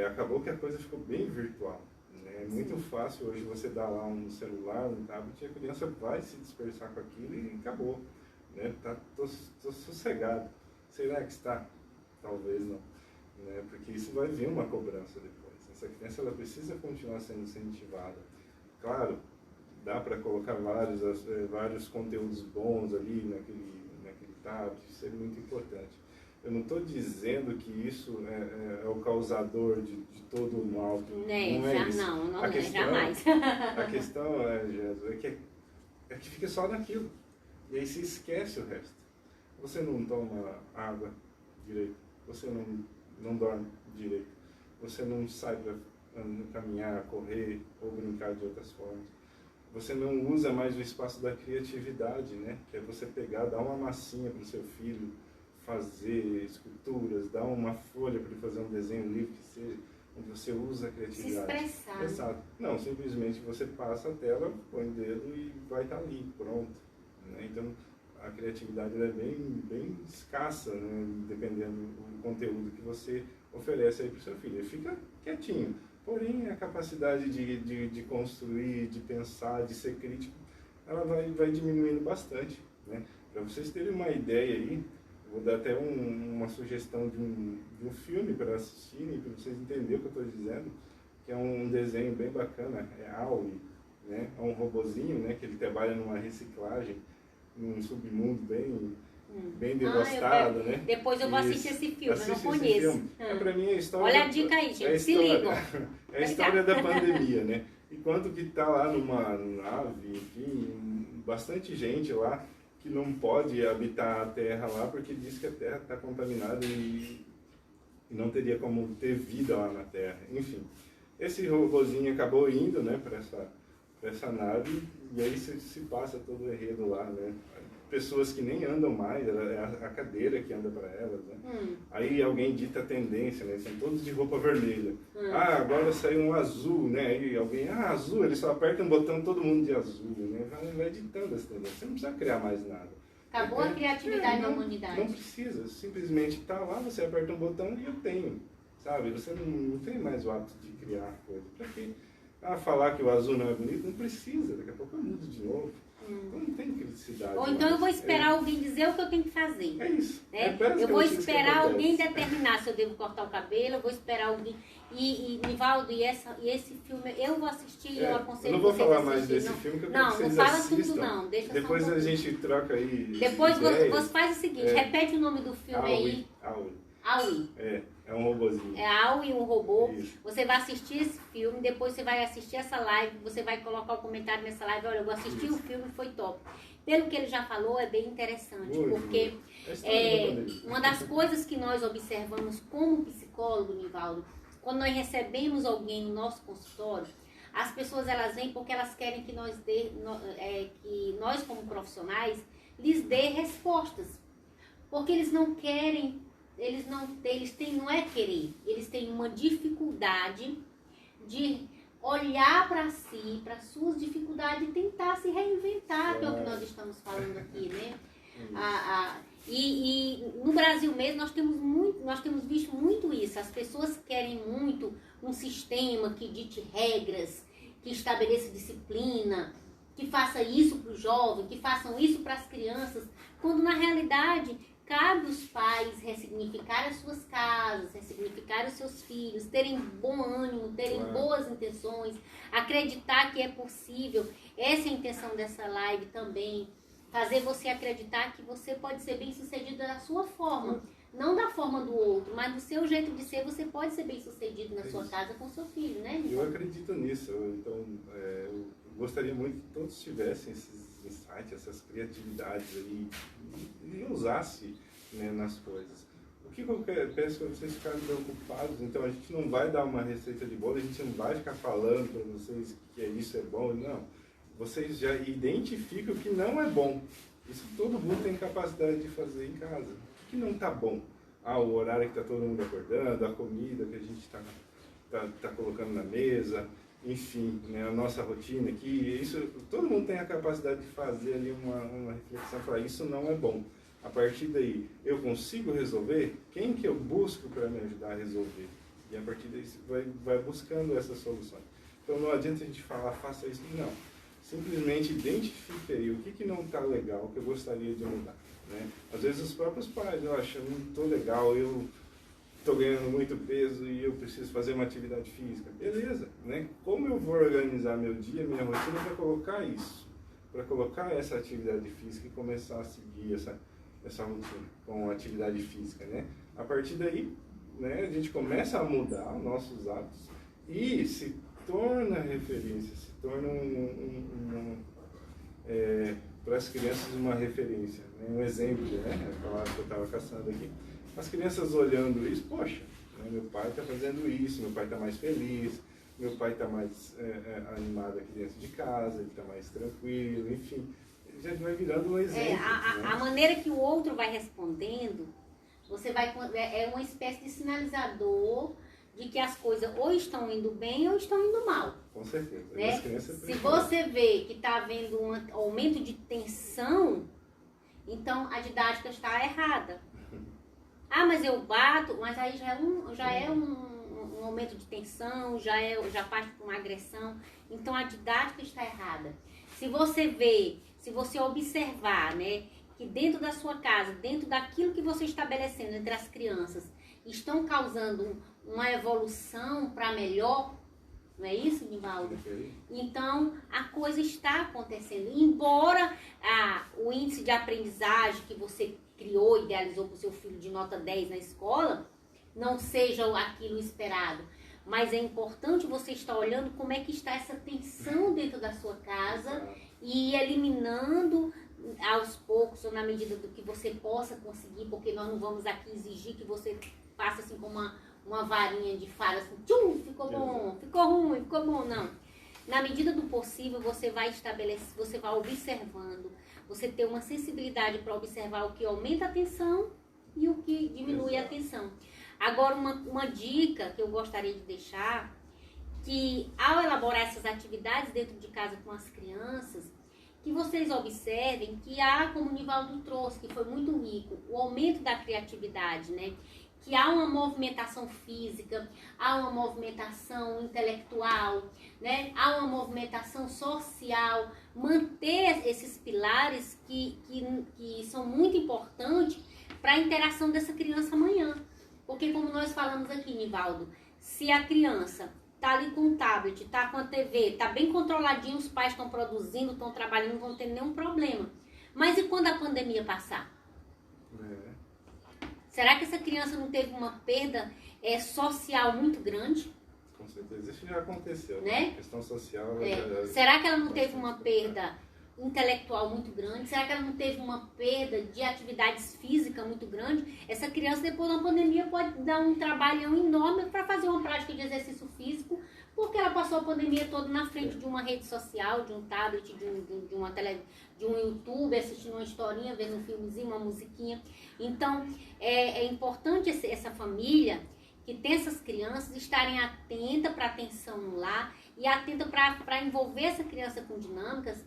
Acabou que a coisa ficou bem virtual. É muito fácil hoje você dar lá um celular, um tablet, e a criança vai se dispersar com aquilo e acabou. Né? Tô sossegado. Será que está? Talvez não. Né? Porque isso vai vir uma cobrança depois. Essa criança ela precisa continuar sendo incentivada. Claro, dá para colocar vários conteúdos bons ali naquele tablet, isso é muito importante. Eu não estou dizendo que isso é o causador de todo o mal.
Não é isso. Não é, jamais.
A questão, Jesus, é que fica só naquilo. E aí se esquece o resto. Você não toma água direito. Você não dorme direito. Você não sai para caminhar, correr ou brincar de outras formas. Você não usa mais o espaço da criatividade, né? Que é você pegar, dar uma massinha para o seu filho, fazer esculturas, dar uma folha para ele fazer um desenho livre que seja, onde você usa a criatividade.
Se expressar.
Exato. Não, simplesmente você passa a tela, põe o dedo e vai estar ali, pronto. Né? Então, a criatividade é bem escassa, né? Dependendo do conteúdo que você oferece aí para o seu filho. Ele fica quietinho. Porém, a capacidade de construir, de pensar, de ser crítico, ela vai diminuindo bastante. Né? Para vocês terem uma ideia aí, vou dar até uma sugestão de um filme para assistirem, para vocês entenderem o que eu estou dizendo, que é um desenho bem bacana, é Auli, né? É um robozinho, né, que ele trabalha numa reciclagem, num submundo bem devastado, né?
Depois eu vou assistir esse filme, eu não conheço.
Para mim é a história...
Olha a dica aí, gente, se ligam.
É a história da pandemia, né? Enquanto que está lá numa nave, enfim, bastante gente lá, que não pode habitar a Terra lá porque diz que a Terra está contaminada e não teria como ter vida lá na Terra. Enfim, esse robozinho acabou indo, né, para essa nave e aí se passa todo o enredo lá, né? pessoas que nem andam mais, é a cadeira que anda para elas, né? Aí alguém dita a tendência, né? São todos de roupa vermelha. Ah, agora saiu um azul, né? Aí alguém, azul, ele só aperta um botão, todo mundo de azul, né? Vai ditando essa tendência. Você não precisa criar mais nada.
Acabou a criatividade da humanidade.
Não precisa, simplesmente tá lá, você aperta um botão e eu tenho, sabe? Você não tem mais o hábito de criar coisa. Pra quê? Falar que o azul não é bonito, não precisa, daqui a pouco eu mudo de novo. Então não tem criticidade.
Ou então eu vou esperar alguém dizer o que eu tenho que fazer.
É isso.
Eu vou esperar alguém determinar se eu devo cortar o cabelo, eu vou esperar alguém. E Nivaldo, e esse filme, eu vou assistir, eu aconselho
vocês. Eu não vou falar mais
desse
filme, que eu quero que
não
vocês
fala
assistam.
tudo não, deixa
depois
só um
a gente troca aí.
Depois você faz o seguinte, repete o nome do filme aí. Aui.
É um robozinho.
É Aui, um robô.
Isso.
Você vai assistir esse filme, depois você vai assistir essa live, você vai colocar o comentário nessa live, olha, eu vou assistir o filme, foi top. Pelo que ele já falou, é bem interessante, porque uma das coisas que nós observamos como psicólogo, Nivaldo, quando nós recebemos alguém no nosso consultório, as pessoas elas vêm porque elas querem que nós como profissionais lhes dê respostas, porque eles não querem, não é querer, eles têm uma dificuldade de olhar para si, para suas dificuldades e tentar se reinventar, que é o que nós estamos falando aqui, né? E no Brasil mesmo nós temos visto muito isso. As pessoas querem muito um sistema que dite regras, que estabeleça disciplina, que faça isso para o jovem, que façam isso para as crianças, quando na realidade cabe os pais ressignificar as suas casas, ressignificar os seus filhos, terem bom ânimo, terem boas intenções, acreditar que é possível. Essa é a intenção dessa live também, fazer você acreditar que você pode ser bem sucedido da sua forma, não da forma do outro, mas do seu jeito de ser, você pode ser bem sucedido na sua casa com seu filho, né?
Eu acredito nisso, então eu gostaria muito que todos tivessem esses insights, essas criatividades aí e usasse, né, nas coisas. O que eu peço para vocês ficarem preocupados, então a gente não vai dar uma receita de bolo, a gente não vai ficar falando para vocês que isso é bom, não. Vocês já identificam o que não é bom. Isso todo mundo tem capacidade de fazer em casa. O que não está bom? O horário que está todo mundo acordando, a comida que a gente está colocando na mesa, enfim, né, a nossa rotina aqui, isso, todo mundo tem a capacidade de fazer ali uma reflexão, falar, isso não é bom. A partir daí, eu consigo resolver? Quem que eu busco para me ajudar a resolver? E a partir daí, você vai buscando essas soluções. Então, não adianta a gente falar, faça isso, não. Simplesmente identifique aí o que não está legal, que eu gostaria de mudar. Né? Às vezes, os próprios pais, eu acho, não estou legal, eu estou ganhando muito peso e eu preciso fazer uma atividade física. Beleza, né? Como eu vou organizar meu dia, minha rotina para colocar isso? Para colocar essa atividade física e começar a seguir essa rotina com a atividade física, né? A partir daí, né, a gente começa a mudar os nossos hábitos e se torna referência, se torna para as crianças uma referência, né? Um exemplo, né? A palavra que eu estava caçando aqui. As crianças olhando isso, poxa, né, meu pai está fazendo isso, meu pai está mais feliz, meu pai está mais animado aqui dentro de casa, ele está mais tranquilo, enfim, ele já vai virando um exemplo.
A maneira que o outro vai respondendo, é uma espécie de sinalizador de que as coisas ou estão indo bem ou estão indo mal.
Com certeza.
Né? Se você vê que está havendo um aumento de tensão, então a didática está errada. Mas eu bato, mas aí já é um aumento de tensão, já parte para uma agressão. Então a didática está errada. Se você observar, né, que dentro da sua casa, dentro daquilo que você está estabelecendo entre as crianças, estão causando uma evolução para melhor, não é isso, Nivaldo? Então, a coisa está acontecendo. Embora o índice de aprendizagem que você criou, idealizou para o seu filho de nota 10 na escola, não seja aquilo esperado. Mas é importante você estar olhando como é que está essa tensão dentro da sua casa e ir eliminando aos poucos, ou na medida do que você possa conseguir, porque nós não vamos aqui exigir que você faça assim com uma varinha de fada, assim, tchum, ficou bom, ficou ruim, ficou bom, não. Na medida do possível, você vai estabelecer, você vai observando, Você ter uma sensibilidade para observar o que aumenta a tensão e o que diminui a tensão. Agora, uma dica que eu gostaria de deixar, que ao elaborar essas atividades dentro de casa com as crianças, que vocês observem que há, como o Nivaldo trouxe, que foi muito rico, o aumento da criatividade, né? Que há uma movimentação física, há uma movimentação intelectual, né? Há uma movimentação social, manter esses pilares que são muito importantes para a interação dessa criança amanhã. Porque como nós falamos aqui, Nivaldo, se a criança tá ali com o tablet, tá com a TV, tá bem controladinho, os pais estão produzindo, estão trabalhando, não vão ter nenhum problema. Mas e quando a pandemia passar? Será que essa criança não teve uma perda social muito grande?
Com certeza, isso já aconteceu,
né?
A questão social...
Será que ela não teve uma perda intelectual muito grande? Será que ela não teve uma perda de atividades físicas muito grande? Essa criança, depois da pandemia, pode dar um trabalhão enorme para fazer uma prática de exercício físico, porque ela passou a pandemia toda na frente de uma rede social, de um tablet, de um YouTube, assistindo uma historinha, vendo um filmezinho, uma musiquinha. Então, é importante essa família que tem essas crianças estarem atentas para a atenção no lar e atenta para envolver essa criança com dinâmicas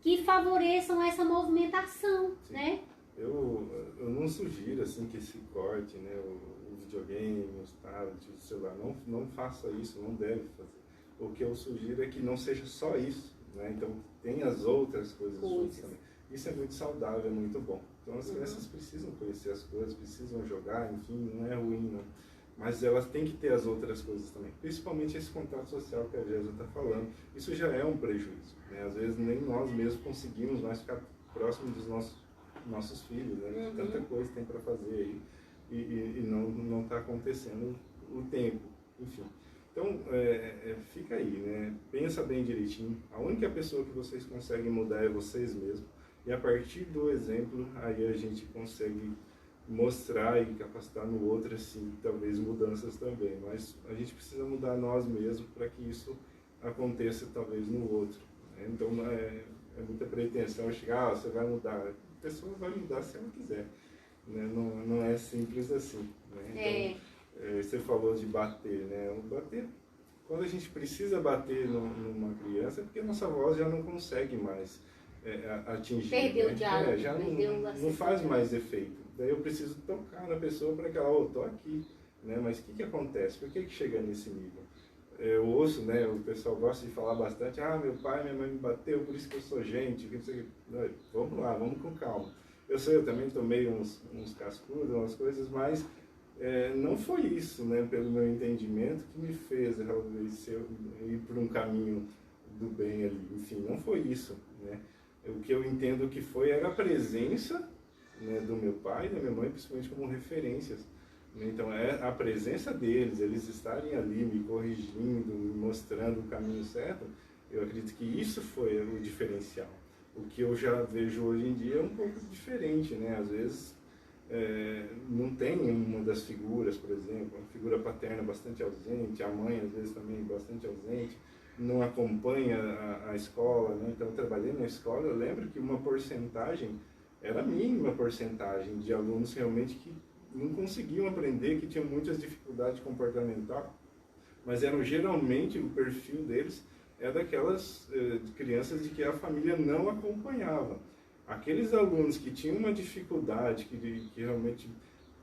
que favoreçam essa movimentação,
Sim.
né?
Eu não sugiro assim que se corte, né, o videogame, os tablets, o celular. Não faça isso, não deve fazer. O que eu sugiro é que não seja só isso, né? Então tem as outras coisas juntas também. Isso é muito saudável, é muito bom. Então as crianças precisam conhecer as coisas, precisam jogar, enfim, não é ruim, não. Mas elas têm que ter as outras coisas também. Principalmente esse contato social que a Jéssica está falando. Isso já é um prejuízo, né? Às vezes nem nós mesmos conseguimos mais ficar próximos dos nossos filhos, né? Tanta coisa tem para fazer aí e não está acontecendo o tempo, enfim. Então, fica aí, né? Pensa bem direitinho. A única pessoa que vocês conseguem mudar é vocês mesmos. E a partir do exemplo, aí a gente consegue mostrar e capacitar no outro, assim, talvez mudanças também. Mas a gente precisa mudar nós mesmos para que isso aconteça talvez no outro, né? Então, é muita pretensão chegar, você vai mudar. A pessoa vai mudar se ela quiser, né? Não é simples assim, né? Então, você falou de bater, né? Bater, quando a gente precisa bater numa criança, é porque a nossa voz já não consegue mais atingir.
Perdeu,
né?
o diálogo,
Já não faz mais efeito. Daí eu preciso tocar na pessoa para que ela, tô aqui, né? Mas o que acontece? Por que chega nesse nível? Eu ouço, né? O pessoal gosta de falar bastante, meu pai, minha mãe me bateu, por isso que eu sou gente. Vamos lá, vamos com calma. Eu sei, eu também tomei uns cascudos, umas coisas, mas não foi isso, né? Pelo meu entendimento, que me fez ir por um caminho do bem ali. Enfim, não foi isso, né? O que eu entendo que foi era a presença, né, do meu pai e da minha mãe, principalmente como referências. Então, a presença deles, eles estarem ali me corrigindo, me mostrando o caminho certo, eu acredito que isso foi o diferencial. O que eu já vejo hoje em dia é um pouco diferente, né? Às vezes, não tem uma das figuras, por exemplo, uma figura paterna bastante ausente, a mãe às vezes também bastante ausente, não acompanha a escola, né? Então, eu trabalhei na escola, eu lembro que uma porcentagem, era a mínima porcentagem de alunos realmente que não conseguiam aprender, que tinham muitas dificuldades comportamentais, mas eram geralmente, o perfil deles é daquelas crianças de que a família não acompanhava. Aqueles alunos que tinham uma dificuldade, que realmente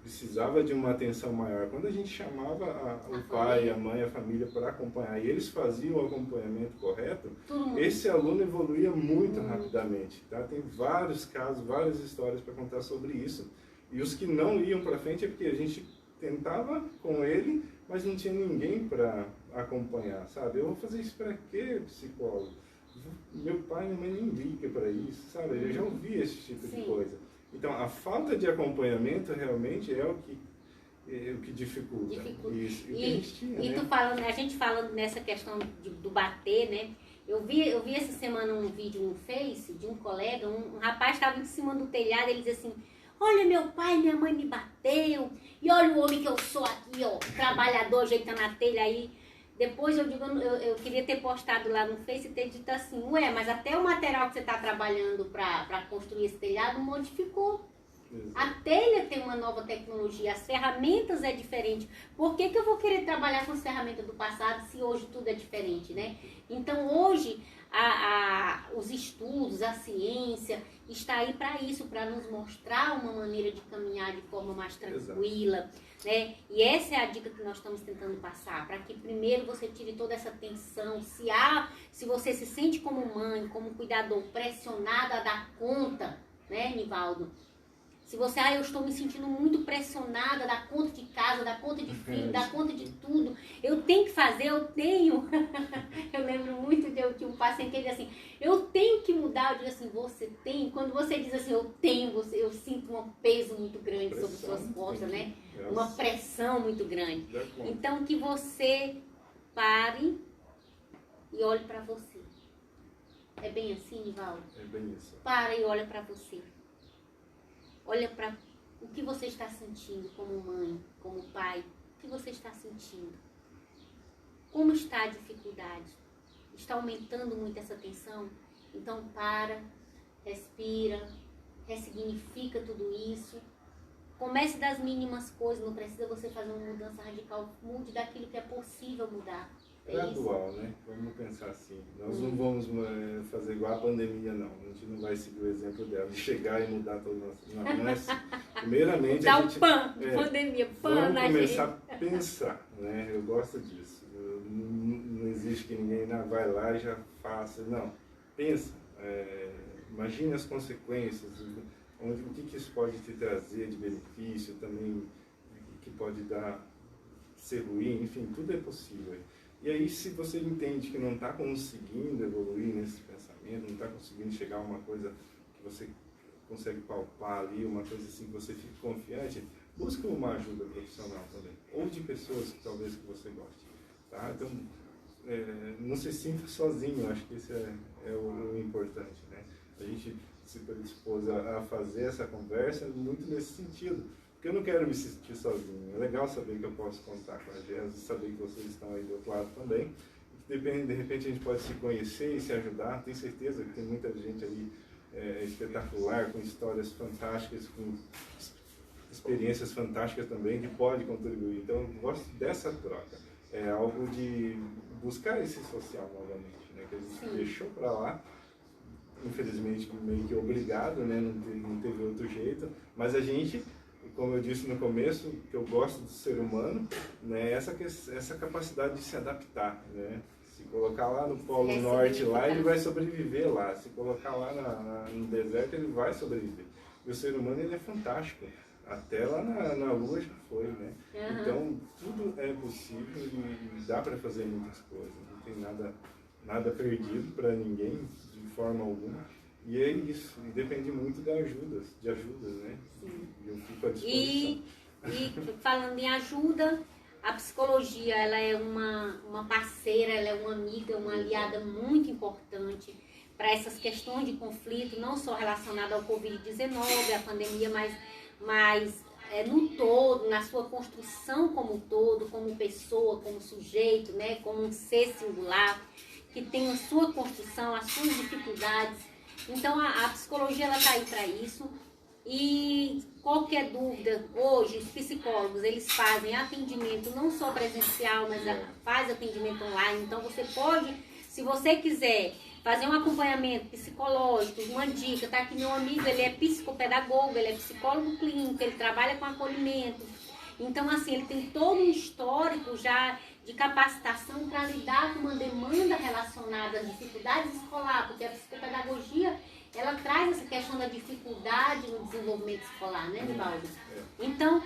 precisava de uma atenção maior, quando a gente chamava o pai, a mãe, a família para acompanhar, e eles faziam o acompanhamento correto, esse aluno evoluía muito rapidamente. Tá? Tem vários casos, várias histórias para contar sobre isso. E os que não iam para frente é porque a gente tentava com ele, mas não tinha ninguém para acompanhar, sabe? Eu vou fazer isso para quê, psicólogo? Meu pai e minha mãe nem ligam para isso, sabe? Eu já ouvi esse tipo de coisa. Então, a falta de acompanhamento realmente é o que dificulta. Isso. E a gente tinha,
né? A gente falando nessa questão do bater, né? Eu vi essa semana um vídeo no Face de um colega, um rapaz estava em cima do telhado, ele dizia assim: olha, meu pai e minha mãe me bateu, e olha o homem que eu sou aqui, ó, trabalhador, ajeitando a telha aí. Depois eu digo, eu queria ter postado lá no Face e ter dito assim, ué, mas até o material que você está trabalhando para construir esse telhado modificou. A telha tem uma nova tecnologia, as ferramentas é diferente. Por que eu vou querer trabalhar com as ferramentas do passado se hoje tudo é diferente, né? Então hoje os estudos, a ciência está aí para isso, para nos mostrar uma maneira de caminhar de forma mais tranquila, né? E essa é a dica que nós estamos tentando passar, para que primeiro você tire toda essa tensão. Se você se sente como mãe, como cuidador, pressionada a dar conta, né, Nivaldo? Se você, eu estou me sentindo muito pressionada, dar conta de casa, dar conta de filho, dar conta de tudo. Eu tenho que fazer, eu tenho. Eu lembro muito de um paciente que ele diz assim, eu tenho que mudar. Eu digo assim, você tem? Quando você diz assim, eu tenho, eu sinto um peso muito grande sobre suas costas, né? Uma pressão muito grande. Então, que você pare e olhe para você. É bem assim, Nivaldo?
É bem isso.
Para e olha para você. Olha para o que você está sentindo como mãe, como pai. O que você está sentindo? Como está a dificuldade? Está aumentando muito essa tensão? Então para, respira, ressignifica tudo isso. Comece das mínimas coisas, não precisa você fazer uma mudança radical. Mude daquilo que é possível mudar.
Gradual, né? Vamos pensar assim. Nós não vamos fazer igual a pandemia, não. A gente não vai seguir o exemplo dela, de chegar e mudar todo o nosso... Não é assim. Primeiramente,
dá
a gente...
pandemia, pan na gente.
Vamos começar a pensar, né? Eu gosto disso. Não existe que ninguém vai lá e já faça. Não. Pensa. Imagine as consequências. O que isso pode te trazer de benefício também, que pode ser ruim. Enfim, tudo é possível. E aí, se você entende que não está conseguindo evoluir nesse pensamento, não está conseguindo chegar a uma coisa que você consegue palpar ali, uma coisa assim que você fique confiante, busque uma ajuda profissional também, ou de pessoas que talvez que você goste, tá? Então, não se sinta sozinho, acho que isso é o importante, né? A gente se predispôs a fazer essa conversa muito nesse sentido. Porque eu não quero me sentir sozinho. É legal saber que eu posso contar com a Jéssica, saber que vocês estão aí do outro lado também. De repente a gente pode se conhecer e se ajudar. Tenho certeza que tem muita gente aí espetacular, com histórias fantásticas, com experiências fantásticas também, que pode contribuir. Então eu gosto dessa troca. É algo de buscar esse social novamente, né? Que a gente deixou para lá. Infelizmente meio que obrigado, né? Não teve outro jeito. Mas a gente... Como eu disse no começo, que eu gosto do ser humano, né, essa capacidade de se adaptar, né? Se colocar lá no Polo Norte, lá, ele vai sobreviver lá. Se colocar lá no deserto, ele vai sobreviver. E o ser humano, ele é fantástico. Até lá na Lua já foi, né? Uhum. Então, tudo é possível e dá para fazer muitas coisas. Não tem nada perdido para ninguém, de forma alguma. E é isso, e depende muito de ajudas, né?
Sim.
Eu fico à disposição.
E falando em ajuda, a psicologia, ela é uma parceira, ela é uma amiga, uma aliada muito importante para essas questões de conflito, não só relacionada ao Covid-19, à pandemia, mas no todo, na sua construção como um todo, como pessoa, como sujeito, né? Como um ser singular, que tem a sua construção, as suas dificuldades. Então, a psicologia está aí para isso. E qualquer dúvida, hoje, os psicólogos, eles fazem atendimento não só presencial, mas faz atendimento online. Então, você pode, se você quiser fazer um acompanhamento psicológico, uma dica, tá aqui meu amigo, ele é psicopedagogo, ele é psicólogo clínico, ele trabalha com acolhimento. Então, assim, ele tem todo um histórico já de capacitação para lidar com uma demanda relacionada às dificuldades escolares, porque a psicopedagogia, ela traz essa questão da dificuldade no desenvolvimento escolar, né, Nivaldo? Então,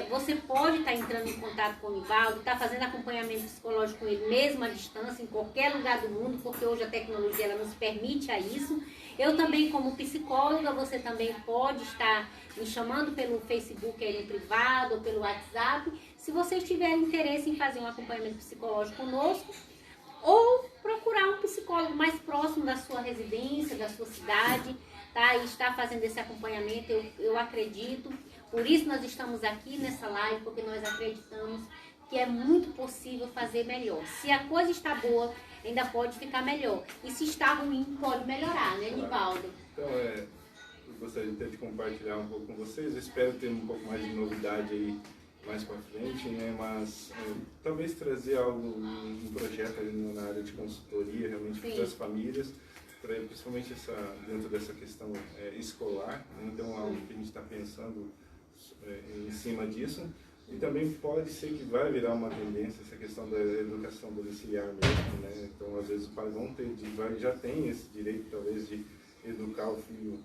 você pode estar entrando em contato com o Nivaldo, estar fazendo acompanhamento psicológico com ele, mesmo à distância, em qualquer lugar do mundo, porque hoje a tecnologia ela nos permite a isso. Eu também, como psicóloga, você também pode estar me chamando pelo Facebook aí no privado ou pelo WhatsApp, se vocês tiverem interesse em fazer um acompanhamento psicológico conosco, ou procurar um psicólogo mais próximo da sua residência, da sua cidade, tá? E estar fazendo esse acompanhamento, eu acredito. Por isso nós estamos aqui nessa live, porque nós acreditamos que é muito possível fazer melhor. Se a coisa está boa, ainda pode ficar melhor. E se está ruim, pode melhorar, né, Nivaldo?
Então, eu gostaria de compartilhar um pouco com vocês. Eu espero ter um pouco mais de novidade aí mais para frente, né? Mas talvez trazer um projeto ali na área de consultoria, realmente para as famílias, principalmente dentro dessa questão escolar, né? Então, algo que a gente está pensando em cima disso. E também pode ser que vai virar uma tendência essa questão da educação domiciliar mesmo, né? Então, às vezes, os pais já tem esse direito, talvez, de educar o filho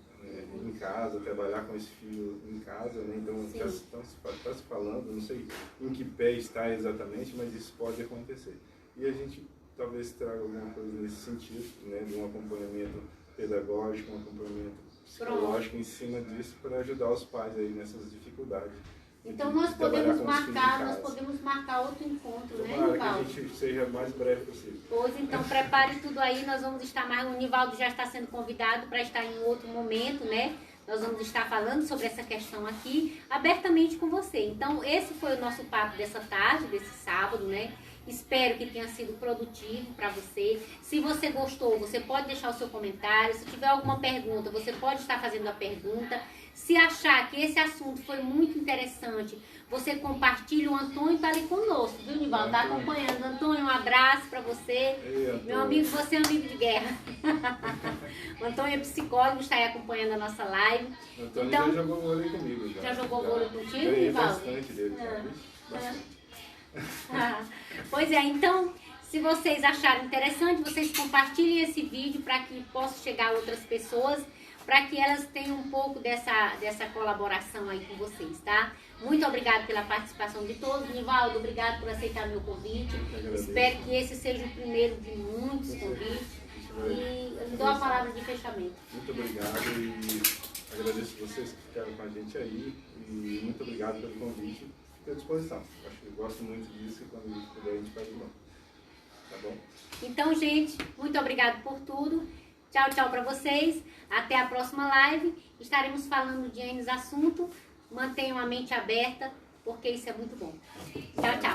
em casa, trabalhar com esse filho em casa, né? Então, está se falando, não sei em que pé está exatamente, mas isso pode acontecer. E a gente talvez traga alguma coisa nesse sentido, né? De um acompanhamento pedagógico, um acompanhamento psicológico em cima disso para ajudar os pais aí nessas dificuldades.
Então nós podemos marcar outro encontro, né, Nivaldo?
Que a gente seja o mais breve possível.
Pois então prepare tudo aí, nós vamos estar mais. O Nivaldo já está sendo convidado para estar em outro momento, né? Nós vamos estar falando sobre essa questão aqui abertamente com você. Então esse foi o nosso papo dessa tarde, desse sábado, né? Espero que tenha sido produtivo para você. Se você gostou, você pode deixar o seu comentário. Se tiver alguma pergunta, você pode estar fazendo a pergunta. Se achar que esse assunto foi muito interessante, você compartilha. O Antônio está ali conosco, viu, Nivaldo? Está acompanhando. Antônio, um abraço para você.
Ei,
meu amigo, você é um amigo de guerra. O Antônio é psicólogo, está aí acompanhando a nossa live.
O Antônio
então,
já jogou vôlei comigo.
Já jogou vôlei contigo,
Nivaldo?
Bastante
dele, bastante.
Pois é, então, se vocês acharem interessante, vocês compartilhem esse vídeo para que possa chegar a outras pessoas, para que elas tenham um pouco dessa colaboração aí com vocês, tá? Muito obrigada pela participação de todos. Nivaldo, obrigado por aceitar meu convite. Espero que esse seja o primeiro de muitos convites. E eu dou a palavra de fechamento.
Muito obrigado e agradeço vocês que ficaram com a gente aí. E muito obrigado pelo convite. Fico à disposição. Acho que eu gosto muito disso e quando puder a gente faz de novo. Tá bom?
Então, gente, muito obrigado por tudo. Tchau, tchau para vocês. Até a próxima live. Estaremos falando de N assunto. Mantenham a mente aberta, porque isso é muito bom. Tchau, tchau.